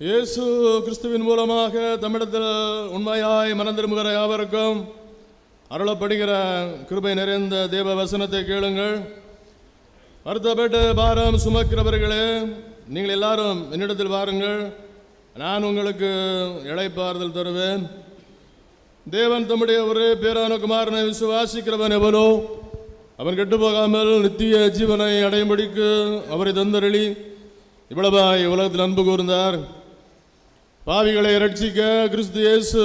இயேசு கிறிஸ்துவின் மூலமாக தமிழத்தில் உண்மையாய் மனம் திரும்புகிற யாவருக்கும் அருளப்படுகிற கிருபை நிறைந்த தேவ வசனத்தை கேளுங்கள். வருத்தப்பட்டு பாரம் சுமக்கிறவர்களே, நீங்கள் எல்லாரும் என்னிடத்தில் வாருங்கள், நான் உங்களுக்கு இளைப்பாறுதல் தருவேன். தேவன் தம்முடைய ஒரே பேரான குமாரனை விசுவாசிக்கிறவன் எவனோ அவன் கெட்டுப்போகாமல் நித்திய ஜீவனை அடையும்படிக்கு அவரை தந்தருளி இவ்வளவாய் உலகத்தில் அன்பு கூர்ந்தார். பாவிகளை ரட்சிக்க கிறிஸ்து இயேசு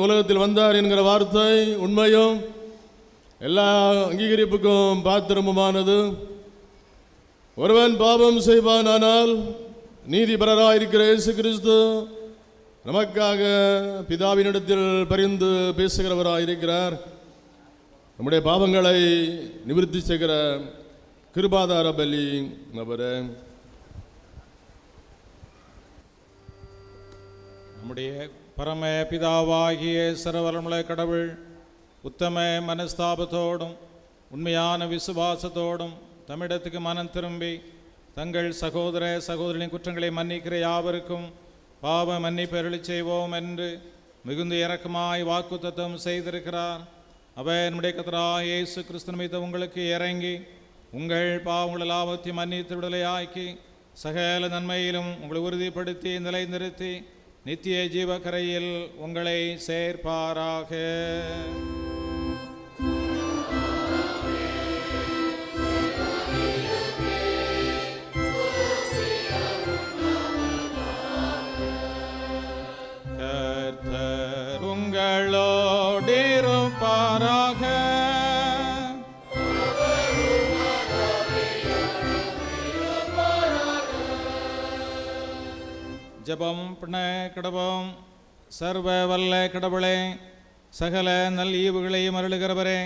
உலகத்தில் வந்தார் என்கிற வார்த்தை உண்மையும் எல்லா அங்கீகரிப்புக்கும் பாத்திரமுமானது. ஒருவன் பாவம் செய்வானால் நீதிபரராயிருக்கிற இயேசு கிறிஸ்து நமக்காக பிதாவினிடத்தில் பரிந்து பேசுகிறவராயிருக்கிறார். நம்முடைய பாவங்களை நிவர்த்தி செய்கிற கிருபாதார பலி அவரே. நம்முடைய பரம பிதாவாகிய சர்வவல்லமை கடவுள் உத்தம மனஸ்தாபத்தோடும் உண்மையான விசுவாசத்தோடும் தமிழத்துக்கு மனம் திரும்பி தங்கள் சகோதர சகோதரின் குற்றங்களை மன்னிக்கிற யாவருக்கும் பாவ மன்னிப்பு அருளிச் செய்வோம் என்று மிகுந்த இரக்கமாய் வாக்குத்தத்தம் செய்திருக்கிறார். அவர் நம்முடைய கர்த்தராகிய இயேசு கிறிஸ்து நிமித்தம் உங்களுக்கு இறங்கி உங்கள் பாவங்கள் எல்லாவற்றையும் மன்னித்து விடுதலையாக்கி சகல நன்மையிலும் உங்களை உறுதிப்படுத்தி நிலைநிறுத்தி நித்திய ஜீவக்கரையில் உங்களை சேர்ப்பாராக. கர்த்தர் உங்களோடு இருப்பாராக. ஜபம் பண்ண கடவோம். சர்வ வல்ல கடவுளே, சகல நல் ஈவுகளையும் அருளுகிறவரே,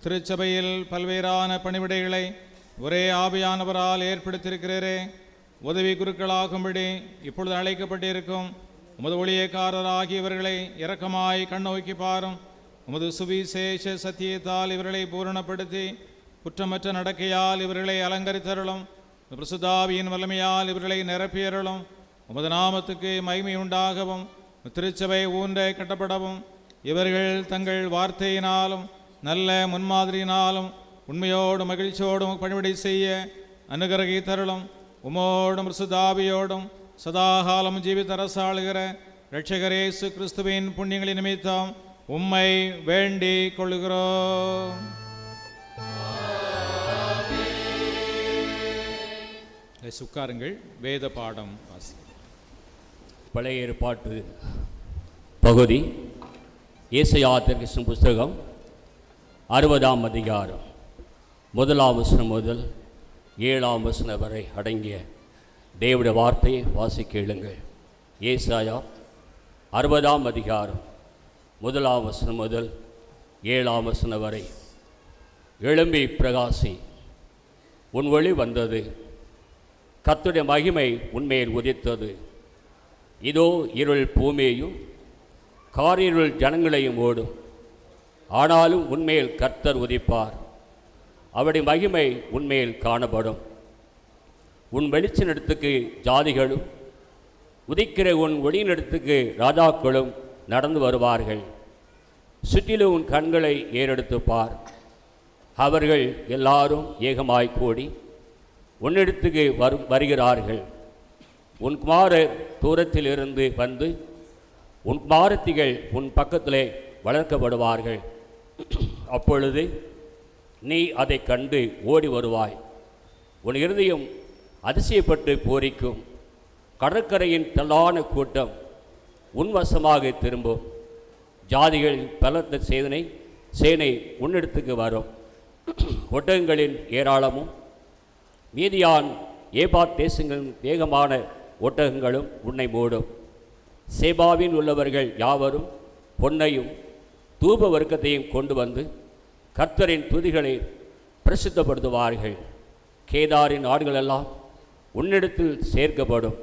திருச்சபையில் பல்வேறான பணிவிடைகளை ஒரே ஆவியானவரால் ஏற்படுத்தியிருக்கிறீரே. உதவி குருக்களாகும்படி இப்பொழுது அழைக்கப்பட்டிருக்கும் உமது ஊழியக்காரராகியவர்களை இரக்கமாய் கண்ணோக்கி பாரும். உமது சுவிசேஷ சத்தியத்தால் இவர்களை பூரணப்படுத்தி குற்றமற்ற நடக்கையால் இவர்களை அலங்கரித்தருளும். பிரசுத்தாவியின் வல்லமையால் இவர்களை நிரப்பியருளும். உமது நாமத்துக்கு மகிமை உண்டாகவும் திருச்சபை ஊன்ற கட்டப்படவும் இவர்கள் தங்கள் வார்த்தையினாலும் நல்ல முன்மாதிரியினாலும் உண்மையோடும் மகிழ்ச்சியோடும் பணிவிடை செய்ய அனுகிரகித்தருளும். உமோடும் பிரசுத்தாவியோடும் சதாகாலம் ஜீவித்தரசாளுகிற இரட்சகர் இயேசு கிறிஸ்துவின் புண்ணியங்களின் நிமித்தம் உம்மை வேண்டிக் கொள்கிறோம். சுக்காருங்கள். வேத பாடம் வாசி. பழைய ஏற்பாட்டு பகுதி ஏசாயா தீர்க்கதரிசன புஸ்தகம் 60ஆம் அதிகாரம் 1ஆம் வசனம் முதல் 7ஆம் வசனம் வரை அடங்கிய தேவனுடைய வார்த்தையை வாசி கேளுங்கள். ஏசாயா 60ஆம் அதிகாரம் 1ஆம் வசனம் முதல் 7ஆம் வசனம் வரை. எழும்பி பிரகாசி, உன் ஒளி வந்தது, கர்த்தருடைய மகிமை உன்மேல் உதித்தது. இதோ இருள் பூமியையும் காரிருள் ஜனங்களையும் ஓடும், ஆனாலும் உன்மேல் கர்த்தர் உதிப்பார், அவருடைய மகிமை உன்மேல் காணப்படும். உன் வெளிச்சனிடத்துக்கு ஜாதிகளும் உதிக்கிற உன் ஒளியினிடத்துக்கு ராஜாக்களும் நடந்து வருவார்கள். சுற்றிலும் உன் கண்களை ஏறெடுத்து பார், அவர்கள் எல்லாரும் ஏகமாய் கூடி உன்னிடத்துக்கு வருகிறார்கள். உன் குமாரர் தூரத்தில் இருந்து வந்து உன் குமாரத்திகள் உன் பக்கத்திலே வளர்க்கப்படுவார்கள். அப்பொழுது நீ அதை கண்டு ஓடி வருவாய். உன் இருதயம் அதிசயப்பட்டு பூரிக்கும். கடற்கரையின் தள்ளான கூட்டம் உன் வசமாக திரும்பும். ஜாதிகள் பலத்த சேனை உன்னிடத்துக்கு வரும். ஒட்டகங்களின் ஏராளமும் மீதியான் ஏபாத் தேசங்களின் வேகமான ஒட்டகங்களும் உன்னை மூடும். சேபாவில் உள்ளவர்கள் யாவரும் பொன்னையும் தூப வர்க்கத்தையும் கொண்டு வந்து கர்த்தரின் துதிகளை பிரசித்தப்படுத்துவார்கள். கேதாரின் ஆடுகளெல்லாம் உன்னிடத்தில் சேர்க்கப்படும்.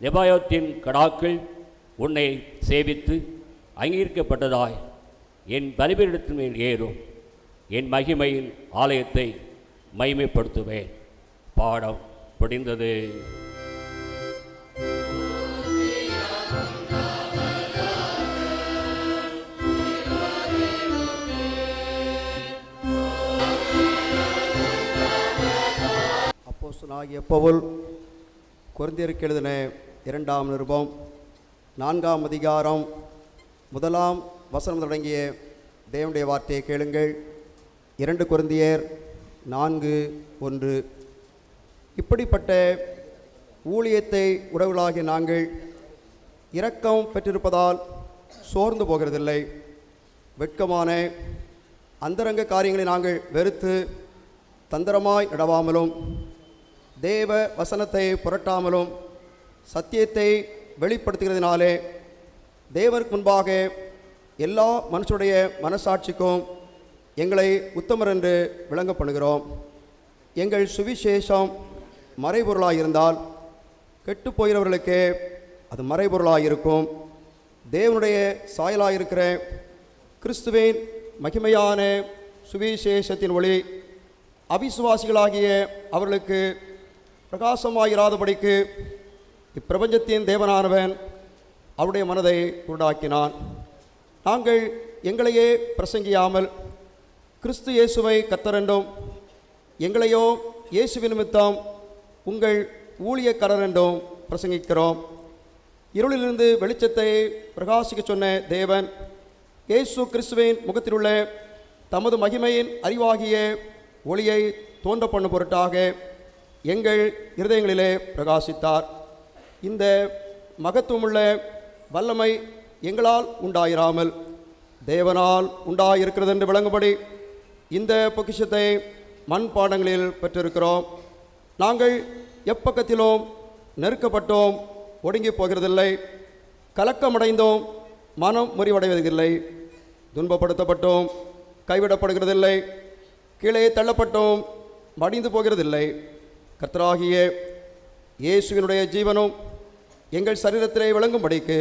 நெபாயோத்தின் கடாக்கள் உன்னை சேவித்து அங்கீகரிக்கப்பட்டதாய் என் பலிபீடத்தின் மேல் ஏறும். என் மகிமையின் ஆலயத்தை மகிமைப்படுத்துவேன். பாடம் முடிந்தது. அப்போஸ்தலனாகிய பவுல் கொரிந்தியருக்கு எழுதின 2ஆம் நிருபம் 4ஆம் அதிகாரம் 1ஆம் வசனம் தொடங்கிய தேவனுடைய வார்த்தையை கேளுங்கள். 2 கொரிந்தியர் 4:1. இப்படிப்பட்ட ஊழியத்தை உடவுகளாகிய நாங்கள் இரக்கம் பெற்றிருப்பதால் சோர்ந்து போகிறதில்லை. வெட்கமான அந்தரங்க காரியங்களை நாங்கள் வெறுத்து தந்திரமாய் நடவாமலும் தேவ வசனத்தை புரட்டாமலும் சத்தியத்தை வெளிப்படுத்துகிறதினாலே தேவருக்கு முன்பாக எல்லா மனுஷனுடைய மனசாட்சிக்கும் எங்களை உத்தமர் என்று விளங்க பண்ணுகிறோம். எங்கள் சுவிசேஷம் மறைபொருளாயிருந்தால் கெட்டு போகிறவர்களுக்கு அது மறைபொருளாயிருக்கும். தேவனுடைய சாயலாயிருக்கிற கிறிஸ்துவின் மகிமையான சுவிசேஷத்தின் ஒளி அவிசுவாசிகளாகிய அவர்களுக்கு பிரகாசமாயிராதபடிக்கு இப்பிரபஞ்சத்தின் தேவனானவன் அவருடைய மனதை உண்டாக்கினான். நாங்கள் எங்களையே பிரசங்கியாமல் கிறிஸ்து இயேசுவை கர்த்தரென்றும் எங்களையோ இயேசுவின் நிமித்தம் உங்கள் ஊழியக்காரர் என்றும் பிரசங்கிக்கிறோம். இருளிலிருந்து வெளிச்சத்தை பிரகாசிக்க சொன்ன தேவன் இயேசு கிறிஸ்துவின் முகத்திலுள்ள தமது மகிமையின் அறிவாகிய ஒளியை தோன்ற பண்ண பொருட்டாக எங்கள் இருதயங்களிலே பிரகாசித்தார். இந்த மகத்துவமுள்ள வல்லமை எங்களால் உண்டாயிராமல் தேவனால் உண்டாயிருக்கிறது என்று விளங்கும்படி இந்த பொக்கிஷத்தை மண்பாண்டங்களில் பெற்றிருக்கிறோம். நாங்கள் எப்பக்கத்திலும் நெருக்கப்பட்டோம், ஒடுங்கி போகிறதில்லை. கலக்கமடைந்தோம், மனம் முறிவடைவதில்லை. துன்பப்படுத்தப்பட்டோம், கைவிடப்படுகிறதில்லை. கீழே தள்ளப்பட்டோம், மடிந்து போகிறதில்லை. கர்த்தராகிய இயேசுவினுடைய ஜீவனும் எங்கள் சரீரத்திலே விளங்கும்படிக்கு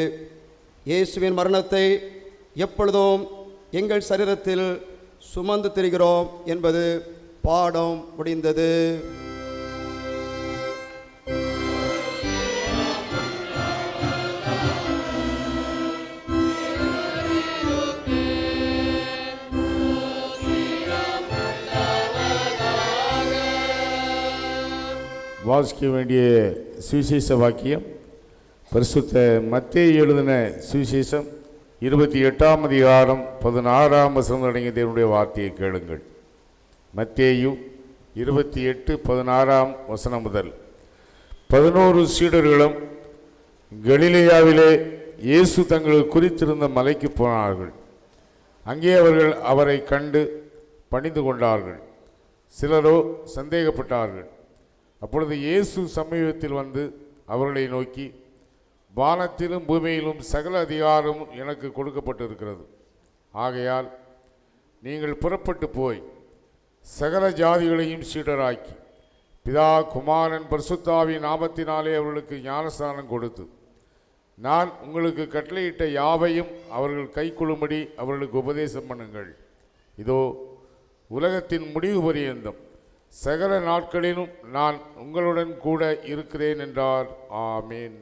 இயேசுவின் மரணத்தை எப்பொழுதும் எங்கள் சரீரத்தில் சுமந்து திரிகிறோம் என்பது பாடம் முடிந்தது. வாசிக்க வேண்டிய சுவிசேஷ வாக்கியம் பரிசுத்த மத்தேயு எழுதின சுவிசேஷம் 28ஆம் அதிகாரம் 16ஆம் வசனம் அடங்கிய தேவனுடைய வார்த்தையை கேளுங்கள். மத்தேயு 28:16 வசனம் முதல். 11 சீடர்களும் கலிலேயாவிலே இயேசு தங்களுக்கு குறித்திருந்த மலைக்கு போனார்கள். அங்கே அவர்கள் அவரை கண்டு பணிந்து கொண்டார்கள். சிலரோ சந்தேகப்பட்டார்கள். அப்பொழுது இயேசு சமீபத்தில் வந்து அவர்களை நோக்கி, வானத்திலும் பூமியிலும் சகல அதிகாரமும் எனக்கு கொடுக்கப்பட்டிருக்கிறது. ஆகையால் நீங்கள் புறப்பட்டு போய் சகல ஜாதிகளையும் சீடராக்கி பிதா குமாரன் பரிசுத்தாவின் நாமத்தினாலே அவர்களுக்கு ஞானஸ்நானம் கொடுத்து நான் உங்களுக்கு கட்டளையிட்ட யாவையும் அவர்கள் கைக்கொள்ளும்படி அவர்களுக்கு உபதேசம் பண்ணுங்கள். இதோ உலகத்தின் முடிவு பரியந்தம் சகல நாட்களிலும் நான் உங்களுடன் கூட இருக்கிறேன் என்றார். ஆமீன்.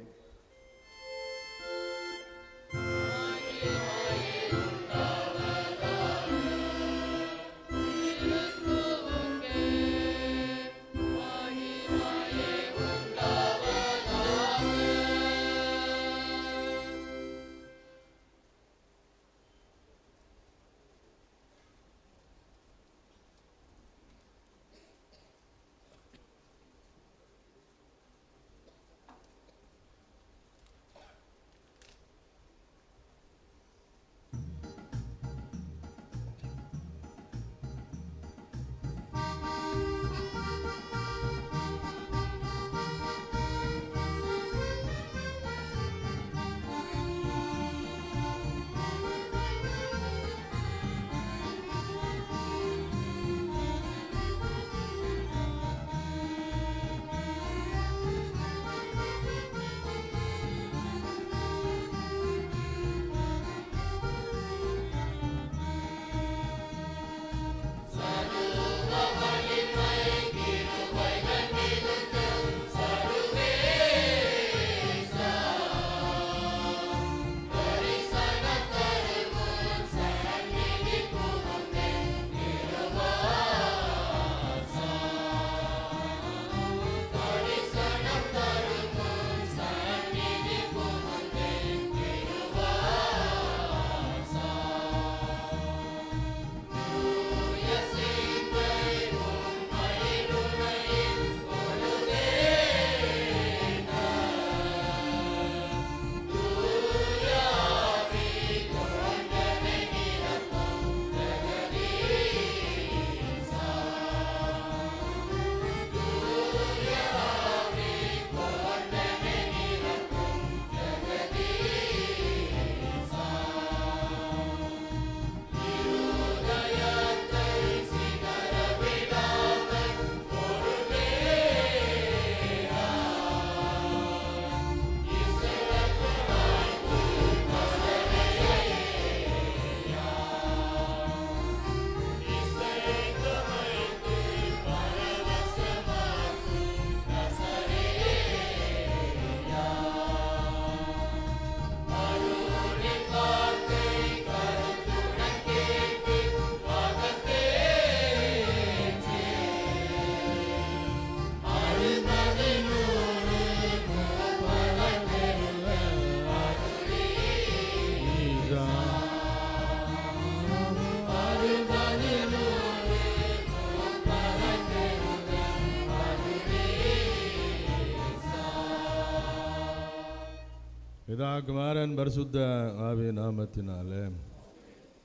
பிதா குமாரன் பரிசுத்த ஆவி நாமத்தினாலே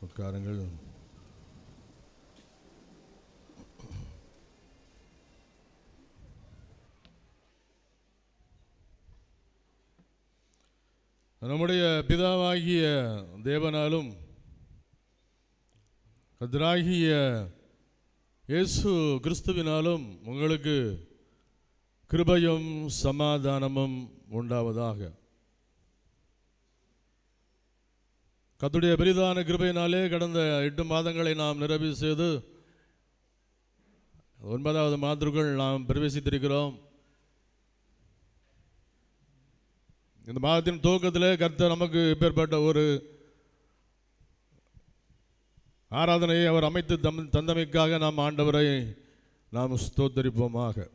உட்காருங்கள். நம்முடைய பிதாவாகிய தேவனாலும் கர்த்தராகிய இயேசு கிறிஸ்துவினாலும் உங்களுக்கு கிருபையும் சமாதானமும் உண்டாவதாக. கர்த்தருடைய பெரிதான கிருபையினாலே கடந்த 8 மாதங்களை நாம் நிறைவு செய்து 9வது மாதத்துக்குள் நாம் பிரவேசித்திருக்கிறோம். இந்த மாதத்தின் துவக்கத்தில் கர்த்தர் நமக்கு இப்பேற்பட்ட ஒரு ஆராதனையை அவர் அமைத்து தந்தமைக்காக நாம் ஆண்டவரை நாம் ஸ்தோத்தரிப்போமாக.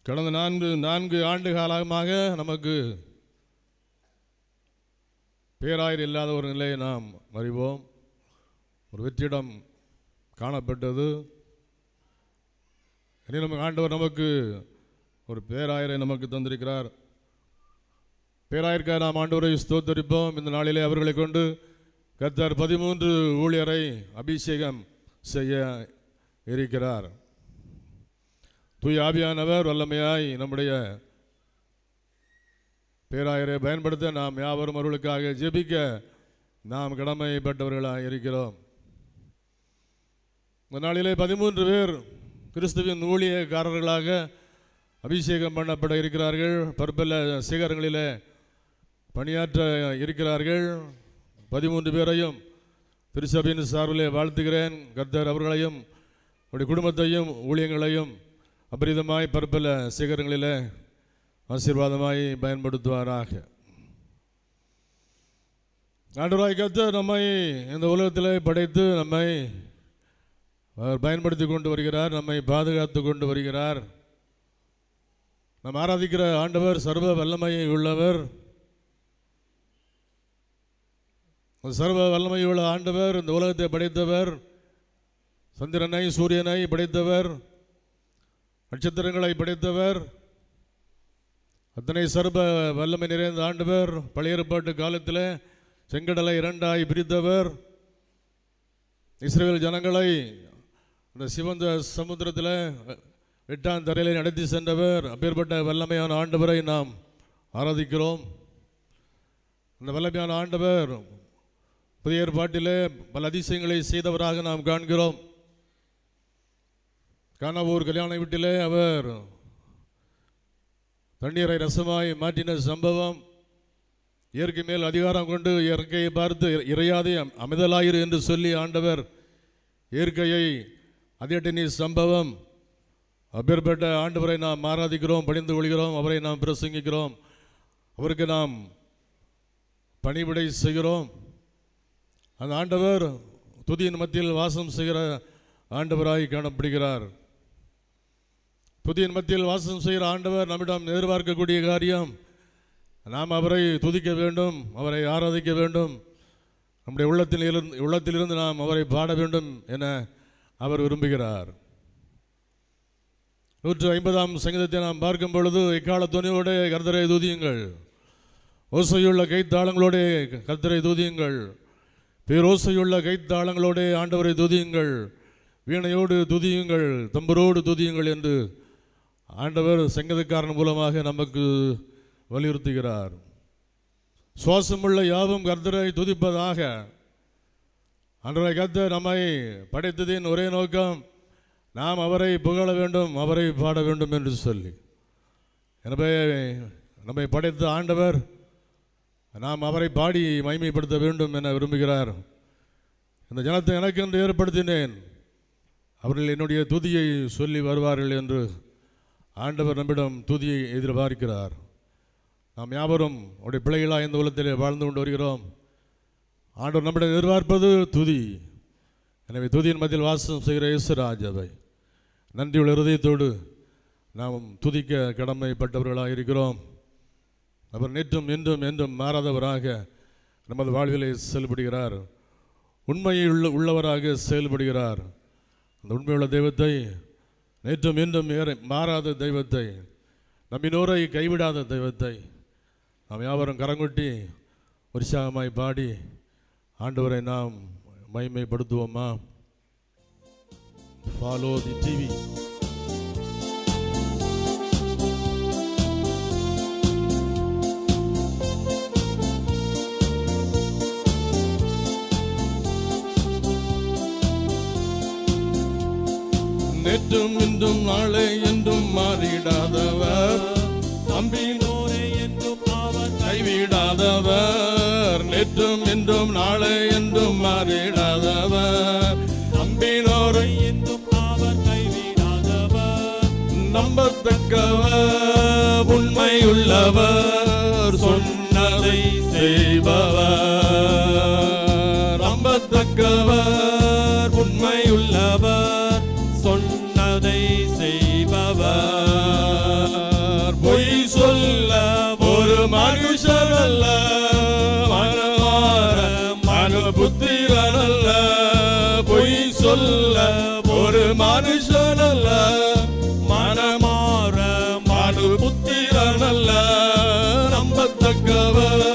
கடந்த 4 ஆண்டு காலமாக நமக்கு பேராயர் இல்லாத ஒரு நிலையை நாம் அறிவோம். ஒரு வெற்றிடம் காணப்பட்டது. இனி ஆண்டவர் நமக்கு ஒரு பேராயரை நமக்கு தந்திருக்கிறார். பேராயருக்காக நாம் ஆண்டவரை ஸ்தோத்தரிப்போம். இந்த நாளிலே அவர்களை கொண்டு கர்த்தர் 13 ஊழியரை அபிஷேகம் செய்ய இருக்கிறார். தூய ஆவியானவர் வல்லமையாய் நம்முடைய பேராயரை பயன்படுத்த நாம் யாவரும் அவர்களுக்காக ஜெபிக்க நாம் கடமைப்பட்டவர்களாக இருக்கிறோம். இந்த நாளிலே 13 பேர் கிறிஸ்துவின் ஊழியக்காரர்களாக அபிஷேகம் பண்ணப்பட இருக்கிறார்கள். பற்பல சிகரங்களில் பணியாற்ற இருக்கிறார்கள். 13 பேரையும் திருச்சபையின் சார்பிலே வாழ்த்துகிறேன். கர்த்தர் அவர்களையும் அவருடைய குடும்பத்தையும் ஊழியங்களையும் அபரிதமாய் பற்பல சிகரங்களில் ஆசீர்வாதமாய் பயன்படுத்துவாராக. ஆண்டவராய் கர்த்தர் நம்மை இந்த உலகத்தில் படைத்து நம்மை அவர் பயன்படுத்தி கொண்டு வருகிறார். நம்மை பாதுகாத்து கொண்டு வருகிறார். நாம் ஆராதிக்கிற ஆண்டவர் சர்வ வல்லமையை உள்ளவர். சர்வ வல்லமை உள்ள ஆண்டவர் இந்த உலகத்தை படைத்தவர். சந்திரனை சூரியனை படைத்தவர், நட்சத்திரங்களை படைத்தவர். அத்தனை சர்வ வல்லமை நிறைந்த ஆண்டவர். பழைய ஏற்பாட்டு காலத்தில் செங்கடலை 2ஆய் பிரித்தவர். இஸ்ரவேல் ஜனங்களை அந்த சிவந்த சமுத்திரத்தில் 8ஆம் தரையிலே நடத்தி சென்றவர். அப்பேற்பட்ட வல்லமையான ஆண்டவரை நாம் ஆராதிக்கிறோம். அந்த வல்லமையான ஆண்டவர் புதிய ஏற்பாட்டிலே பல அதிசயங்களை செய்தவராக நாம் காண்கிறோம். கானாவூர் கல்யாண வீட்டிலே அவர் தண்ணீரை ரசமாய் மாற்றின சம்பவம், இயற்கை மேல் அதிகாரம் கொண்டு இயற்கையை பார்த்து இறையாதே அமைதலாயிரு என்று சொல்லி ஆண்டவர் இயற்கையை அதிகட்டினி சம்பவம். அப்பேற்பட்ட ஆண்டவரை நாம் ஆராதிக்கிறோம், பணிந்து கொள்கிறோம், அவரை நாம் பிரசங்கிக்கிறோம், அவருக்கு நாம் பணிவிடை செய்கிறோம். அந்த ஆண்டவர் துதியின் மத்தியில் வாசம் செய்கிற ஆண்டவராய் காணப்படுகிறார். துதியின் மத்தியில் வாசம் செய்கிற ஆண்டவர் நம்மிடம் எதிர்பார்க்கக்கூடிய காரியம், நாம் அவரை துதிக்க வேண்டும், அவரை ஆராதிக்க வேண்டும், நம்முடைய உள்ளத்திலிருந்து நாம் அவரை பாட வேண்டும் என அவர் விரும்புகிறார். 150ஆம் சங்கீதத்தை நாம் பார்க்கும் பொழுது, இக்கால துணியோடு கர்த்தரை துதியுங்கள், ஓசையுள்ள கைத்தாளங்களோடு கர்த்தரை துதியுங்கள், பேரோசையுள்ள கைத்தாளங்களோடு ஆண்டவரை துதியுங்கள், வீணையோடு துதியுங்கள், தம்பரோடு துதியுங்கள் என்று ஆண்டவர் சங்கீதக்காரன் மூலமாக நமக்கு வலியுறுத்துகிறார். சுவாசமுள்ள யாவும் கர்த்தரை துதிப்பதாக. ஆண்டவரை கர்த்தர் நம்மை படைத்ததின் ஒரே நோக்கம், நாம் அவரை புகழ வேண்டும், அவரை பாட வேண்டும் என்று சொல்லி. எனவே நம்மை படைத்த ஆண்டவர் நாம் அவரை பாடி மகிமைப்படுத்த வேண்டும் என விரும்புகிறார். இந்த ஜனத்தை எனக்கென்று ஏற்படுத்தினேன், அவர்கள் என்னுடைய துதியை சொல்லி வருவார்கள் என்று ஆண்டவர் நம்மிடம் துதியை எதிர்பார்க்கிறார். நாம் யாவரும் அவருடைய பிள்ளைகளாக இந்த உலகத்திலே வாழ்ந்து கொண்டு வருகிறோம். ஆண்டவர் நம்மிடம் எதிர்பார்ப்பது துதி. எனவே துதியின் மத்தியில் வாசம் செய்கிற இயேசுராஜாவை நன்றியுள்ள இருதயத்தோடு நாம் துதிக்க கடமைப்பட்டவர்களாக இருக்கிறோம். அவர் நேற்றும் இன்றும் என்றும் மாறாதவராக நமது வாழ்விலே செயல்படுகிறார். உண்மையில் உள்ளவராக செயல்படுகிறார். அந்த உண்மையுள்ள தெய்வத்தை, நேற்றும் இன்றும் மாறாத தெய்வத்தை, நம்பினோரை கைவிடாத தெய்வத்தை, நாம் யாவரும் கரங்கொட்டி உற்சாகமாய் பாடி ஆண்டவரை நாம் மகிமைப்படுத்துவோமா? Follow the TV. நேற்றும் இன்றும் நாளை என்றும் மாறிடாதவர், நம்பினோரே என்றும் அவர் கைவிடாதவர். நேற்றும் இன்றும் நாளை என்றும் மாறிடாதவர், நம்பினோரை என்றும் அவர் கைவிடாதவர். நம்பத்தக்கவர், உண்மையுள்ளவர், சொன்னதை செய்பவர். நம்பத்தக்கவர், உண்மையுள்ளவர், சொன்னதை செய்பவர். பொய் சொல்ல ஒரு மனுஷன் அல்ல, மனமார மனு புத்திரன் அல்ல. பொய் சொல்ல ஒரு மனுஷன் அல்ல, மனமார மனு புத்திரன் அல்ல. நம்பத்தக்கவர்,